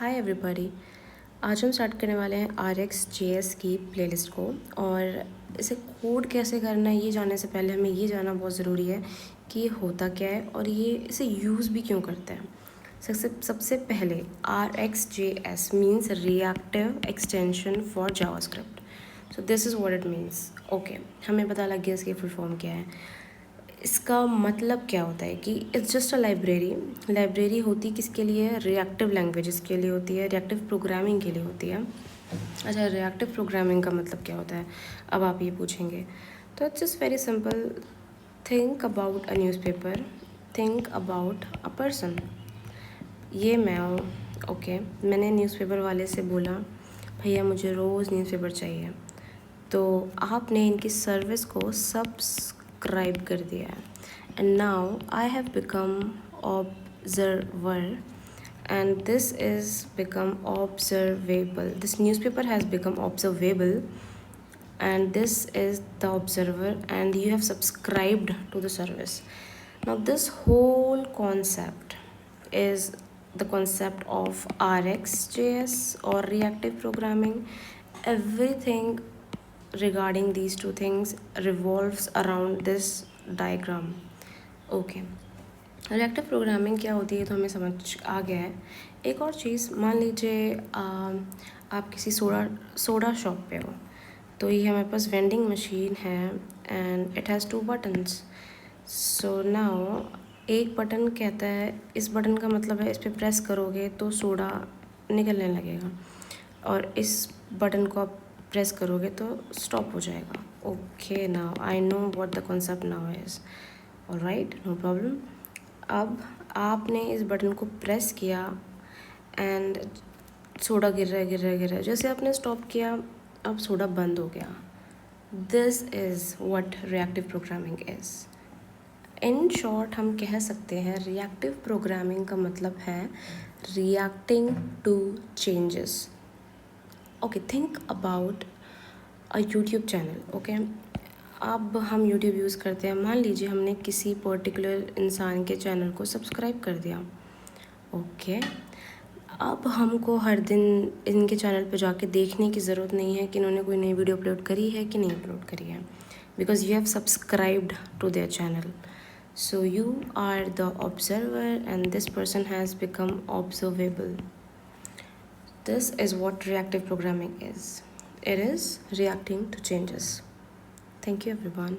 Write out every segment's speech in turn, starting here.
Hi everybody. आज हम start करने वाले हैं RxJS की प्लेलिस्ट को। और इसे कोड कैसे करना है ये जानने से पहले हमें ये जानना बहुत ज़रूरी है कि ये होता क्या है और ये इसे यूज़ भी क्यों करते हैं। सबसे पहले RxJS means reactive extension for JavaScript. So this is what it means. Okay, हमें पता लग गया इसकी फुल फॉर्म क्या है। इसका मतलब क्या होता है कि इट्स जस्ट अ लाइब्रेरी होती किसके लिए? रिएक्टिव लैंग्वेजेस के लिए होती है, रिएक्टिव प्रोग्रामिंग के लिए होती है। अच्छा, रिएक्टिव प्रोग्रामिंग का मतलब क्या होता है, अब आप ये पूछेंगे। तो it's just very simple. Think about a newspaper, think about a person. ये मैं हूँ। ओके, मैंने न्यूज़पेपर वाले से बोला भैया मुझे रोज़ न्यूज़पेपर चाहिए, तो आपने इनकी सर्विस को सब्सक्राइब कर दिया है। And now I have become observer and this is become observable. This newspaper has become observable and this is the observer and you have subscribed to the service. Now this whole concept is the concept of RxJS or reactive programming. Everything regarding these two things revolves around this diagram. Okay, reactive programming क्या होती है तो हमें समझ आ गया है। एक और चीज़, मान लीजिए आप किसी सोडा शॉप पे हो, तो ये हमारे पास वेंडिंग मशीन है and it has 2 buttons. So now एक बटन कहता है, इस बटन का मतलब है इस पर प्रेस करोगे तो सोडा निकलने लगेगा, और इस बटन को आप प्रेस करोगे तो स्टॉप हो जाएगा। Okay, now I know what the concept now is. Alright, no problem. अब आपने इस बटन को प्रेस किया एंड सोडा गिर रहा है। जैसे आपने स्टॉप किया, अब सोडा बंद हो गया। This is what reactive programming is. In short हम कह सकते हैं रिएक्टिव प्रोग्रामिंग का मतलब है reacting to changes. Okay, think about a YouTube channel. Okay, अब हम यूट्यूब यूज़ करते हैं, मान लीजिए हमने किसी पर्टिकुलर इंसान के चैनल को सब्सक्राइब कर दिया। ओके, अब हमको हर दिन इनके चैनल पे जाके देखने की ज़रूरत नहीं है कि इन्होंने कोई नई वीडियो अपलोड करी है कि नहीं अपलोड करी है, because you have subscribed to their channel. So you are the observer and this person has become observable. This is what reactive programming is. It is reacting to changes. Thank you everyone.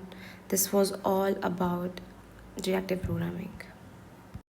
This was all about reactive programming.